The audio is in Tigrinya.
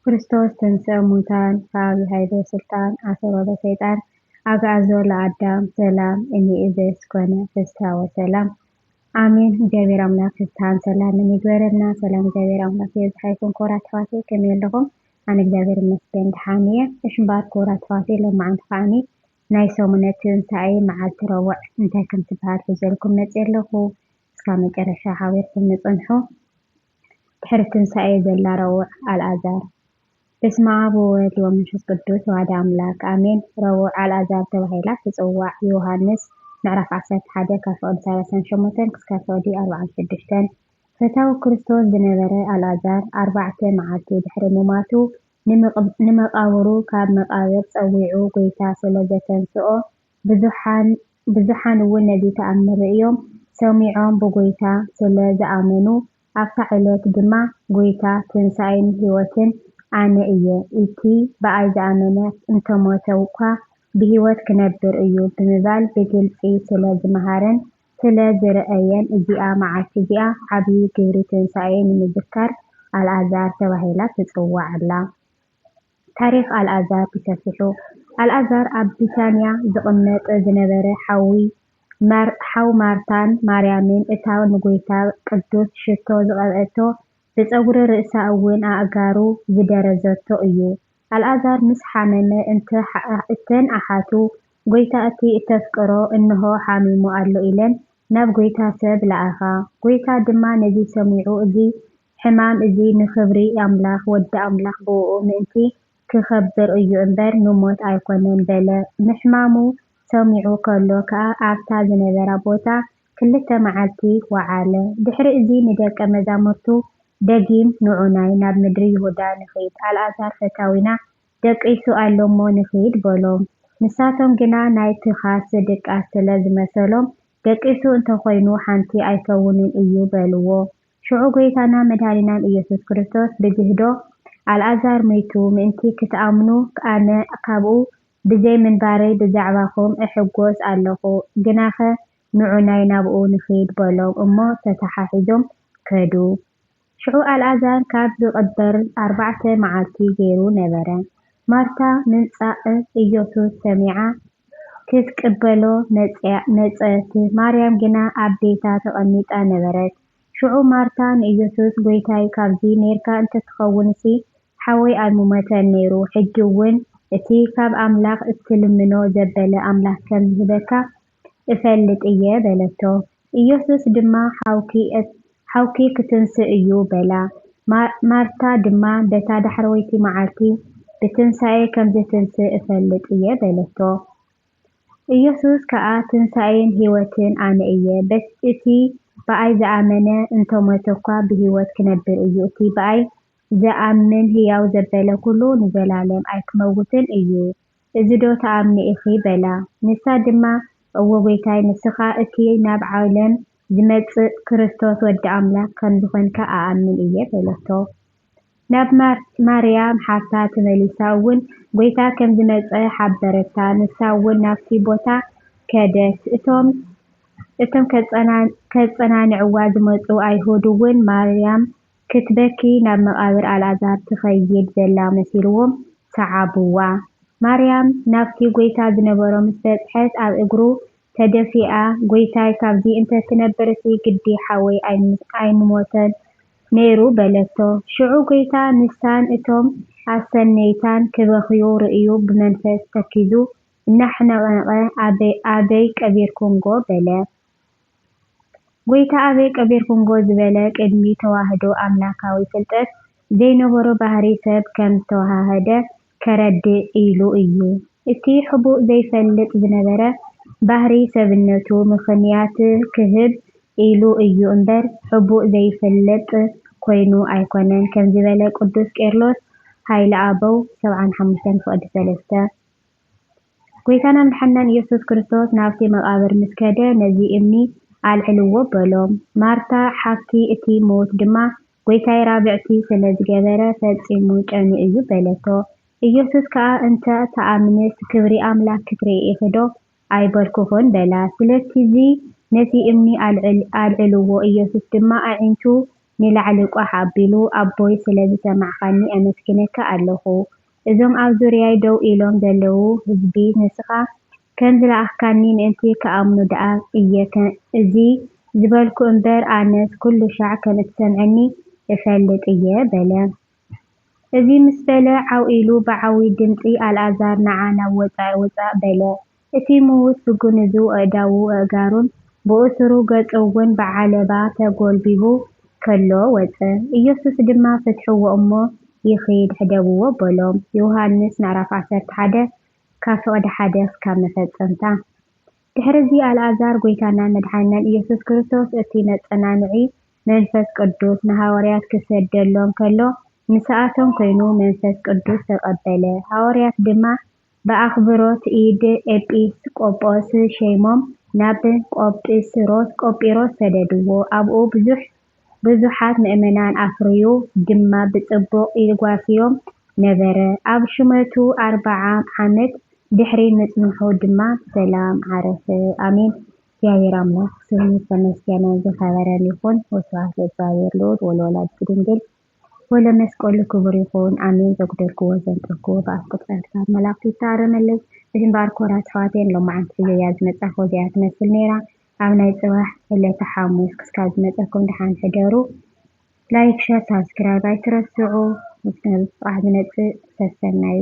ክርስቶስ ተንሥአ እሙታን ካብ ኃይለ ስልጣን አሰሮ ለሰይጣን አግዓዞ ለአዳም ሰላም እምይእዜሰ ኮነ ፍስሐ ወሰላም አሜን። እግዚአብሔር አምላክ ፍስሐን ሰላምን ይግበረልና። ሰላም እግዚአብሔር አምላክ የዝሓይኩም ኮራት ተዋቴ ከመይ ኣለኹም? ኣነ እግዚአብሔር ይመስገን ደሓን እየ። እሽምባር ኮራት ተዋቴ ሎማዓንቲ ከዓኒ ናይ ሰሙነ ትንሣኤ መዓልቲ ረቡዕ እንታይ ከም ትበሃል ሒዘልኩም መፅእ ኣለኹ። እስካብ መጨረሻ ሓቢርኩም ንፅንሑ። ድሕሪ ትንሣኤ ዘላ ረቡዕ አልዓዛር። በስመ አብ ወወልድ ወመንፈስ ቅዱስ ዋሕድ አምላክ አሜን። ረቡዕ አልዓዛር ተባሂላ ትፅዋዕ። ዮሃንስ ምዕራፍ 11 ካብ ፍቅዲ 38 ክሳብ ፍቅዲ 46። ፈታዊ ክርስቶስ ዝነበረ አልዓዛር 4 መዓልቲ ድሕሪ ምማቱ ንመቃብሩ ካብ መቃብር ፀዊዑ ጎይታ ስለ ዘተንስኦ ብዙሓን እውን ነዚ ተኣምር ርእዮም ሰሚዖም ብጎይታ ስለ ዝኣመኑ ኣብታ ዕለት ድማ ጎይታ ትንሣኤን ህይወትን ኣነ እየ እቲ ብኣይ ዝኣመነ እንተሞተ እኳ ብሂወት ክነብር እዩ ብምባል ብግልፂ ስለ ዝመሃረን ስለ ዝረአየን እዚኣ መዓልቲ እዚኣ ዓብዪ ግብሪ ትንሣኤ ንምዝካር አልዓዛር ተባሂላ ትፅዋዕ ኣላ። ታሪክ አልዓዛር ብሰፊሑ። አልዓዛር ኣብ ቢታንያ ዝቕመጥ ዝነበረ ሓው ማርታን ማርያምን እታ ንጎይታ ቅዱስ ሽቶ ዝቐብአቶ ብፀጉሪ ርእሳ እውን ኣእጋሩ ዝደረዘቶ እዩ። አልዓዛር ምስ ሓመመ እተን ኣሓቱ ጎይታ እቲ እተፍቅሮ እንሆ ሓሚሙ ኣሎ ኢለን ናብ ጎይታ ሰብ ለኣኻ። ጎይታ ድማ ነዚ ሰሚዑ እዚ ሕማም እዚ ንክብሪ ኣምላኽ ወዲ ኣምላኽ ብኡኡ ምእንቲ ክኸብር እዩ እምበር ንሞት ኣይኮነን በለ። ምሕማሙ ሰሚዑ ከሎ ከዓ ኣብታ ዝነበራ ቦታ 2 መዓልቲ ወዓለ። ድሕሪ እዚ ንደቀ መዛሙርቱ ደጊም ንዑናይ ናብ ምድሪ ይሁዳ ንኸይድ አልዓዛር ፈታዊና ደቂሱ ኣሎሞ ንኸይድ በሎም። ንሳቶም ግና ናይ ትኻት ድቃስ ስለ ዝመሰሎም ደቂሱ እንተኾይኑ ሓንቲ ኣይከውንን እዩ በልዎ። ሽዑ ጎይታና መድኃኒናን ኢየሱስ ክርስቶስ ብግህዶ አልዓዛር ሞይቱ ምእንቲ ክትኣምኑ ኣነ ካብኡ ብዘይ ምንባረይ ብዛዕባኹም እሕጎስ ኣለኹ። ግናኸ ንዑናይ ናብኡ ንኸይድ በሎም እሞ ተተሓሒዞም ከዱ። ሽዑ አልዓዛር ካብ ዝቕበር 4 መዓልቲ ገይሩ ነበረ። ማርታ ምምፃእ ኢየሱስ ሰሚዓ ክትቅበሎ መፀት። ማርያም ግና ኣብ ቤታ ተቐሚጣ ነበረት። ሽዑ ማርታ ንኢየሱስ ጎይታይ ካብዚ ኔርካ እንተትኸውንሲ ሓወይ ኣይሙመተን ነይሩ። ሕጂ እውን እቲ ካብ ኣምላኽ እትልምኖ ዘበለ ኣምላኽ ከም ዝህበካ እፈልጥ እየ በለቶ። ኢየሱስ ድማ ሓውኪ ክትንስእ እዩ በላ። ማርታ ድማ በታ ዳሕረወይቲ መዓልቲ ብትንሣኤ ከም ዝትንስእ እፈልጥ እየ በለቶ። ኢየሱስ ከዓ ትንሣኤን ህይወትን ኣነ እየ። እቲ ብኣይ ዝኣመነ እንተሞተ እኳ ብሂወት ክነብር እዩ። እቲ ብኣይ ዝኣምን ህያው ዘበለ ኩሉ ንዘላለም ኣይክመውትን እዩ። እዚ ዶ ተኣምኒ ኢኺ በላ። ንሳ ድማ እወ ጎይታይ ንስኻ እቲ ናብ ዓለም ዝመጽእ ክርስቶስ ወዲ ኣምላኽ ከም ዝኾንካ ኣኣምን እየ በለቶ። ናብ ማርያም ሓፍታ ተመሊሳ እውን ጎይታ ከም ዝመፀ ሓበረታ። ንሳ እውን ናብቲ ቦታ ከደት። እቶም ከጸናንዕዋ ዝመፁ ኣይሁድ እውን ማርያም ክትበኪ ናብ መቃብር አልዓዛር ትኸይድ ዘላ መሲልዎም ሰዓብዋ። ማርያም ናብቲ ጎይታ ዝነበሮ ምስ በጽሐት ኣብ እግሩ ተደፊኣ ጎይታይ ካብዚ እንተትነበርሲ ግዲ ሓወይ ኣይምሞተን ነይሩ በለቶ። ሽዑ ጎይታ ንሳን እቶም ኣሰነይታን ክበኽዩ ርእዩ ብመንፈስ ተኪዙ እናሕነቐ ኣበይ ቀቢርኩምጎ በለ። ጎይታ ኣበይ ቀቢርኩምጎ ዝበለ ቅድሚ ተዋህዶ ኣምላካዊ ፍልጠት ዘይነበሮ ባህሪ ሰብ ከም ዝተዋሃደ ከረድእ ኢሉ እዩ። እቲ ሕቡእ ዘይፈልጥ ዝነበረ ባህሪ ሰብነቱ ምኽንያት ክህብ ኢሉ እዩ እምበር ሕቡእ ዘይፍለጥ ኮይኑ ኣይኮነን ከም ዝበለ ቅዱስ ቄርሎስ ሃይለ ኣበው 75:3። ጎይታና መድሓኒና ኢየሱስ ክርስቶስ ናብቲ መቃብር ምስ ከደ ነዚ እምኒ ኣልዕልዎ በሎም። ማርታ ሓፍቲ እቲ ሞት ድማ ጎይታይ ራብዕቲ ስለ ዝገበረ ፈጺሙ ጨኒኡ እዩ በለቶ። ኢየሱስ ከዓ እንተ ተኣምንስ ክብሪ ኣምላክ ክትርኢ ኢኺ ዶ ኣይበልኩኹን በላ። ስለዚ ነቲ እምኒ ኣልዕልዎ። ኢየሱስ ድማ ኣዒንቱ ንላዕሊ ቋሕ ኣቢሉ ኣቦይ ስለዝሰማዕኻኒ ኣመስግነካ ኣለኹ። እዞም ኣብ ዙርያይ ደው ኢሎም ዘለዉ ህዝቢ ንስኻ ከም ዝለኣኽካኒ ምእንቲ ከኣምኑ ደኣ እየ እዚ ዝበልኩ እምበር ኣነስ ኩሉ ሻዕ ከም እትሰምዐኒ እፈልጥ እየ በለ። እዚ ምስ በለ ዓው ኢሉ ብዓብይ ድምፂ ኣልዓዛር ንዓ ናብ ወፃኢ ውፃእ በለ። እቲ ምዉት ብግንዙ ኣእዳዉ ኣእጋሩን ብእስሩ ገጹ እውን ብዓለባ ተጐልቢቡ ከሎ ወፀ። ኢየሱስ ድማ ፍትሕዎ እሞ ይኺድ ሕደብዎ በሎም። ዮሃንስ ምዕራፍ 11 ካብ ፍቕዲ 1 ክሳብ መፈጸምታ። ድሕሪዚ ኣልዓዛር ጎይታናን መድሓኒትናን ኢየሱስ ክርስቶስ እቲ መጸናንዒ መንፈስ ቅዱስ ንሃዋርያት ክሰደሎም ከሎ ንስኣቶም ኮይኑ መንፈስ ቅዱስ ተቐበለ። ሃዋርያት ድማ ብኣኽብሮት ኢድ ኤጲስቆጶስ ሸይሞም ናብ ቆጵሮስ ሰደድዎ። ኣብኡ ብዙሓት ምእመናን ኣፍርዩ ድማ ብጽቡቕ ይጓስዮም ነበረ። ኣብ ሹመቱ 40 ዓመት ድሕሪ ምጽንሑ ድማ ብሰላም ዓረፈ። ኣሜን። እግዚአብሔር አምላክ ስሙ የተመሰገነ ዝኸበረን ይኹን። ወስብሐት ለእግዚአብሔር ልዑል ወለወላዲቱ ድንግል ወለመስቀሉ ክቡር ይኹን። ኣሜን። ዘጉደልክዎ ዘንጠልክዎ ብኣፍቅርታት መላእክቲ ይታረመለይ ብድንባር ኮራት ሕዋቴን ሎማዓንቲ እያ ዝመጻእኹ እዚኣ ትመስል ነይራ። ኣብ ናይ ጽባሕ ዕለተ ሐሙስ ክሳብ ዝመጸኩም ድሓን ሕደሩ። ላይክ ሸር ሳብስክራይብ ኣይትረስዑ። ምስ ጥራሕ ዝመጽእ ሰሰናዩ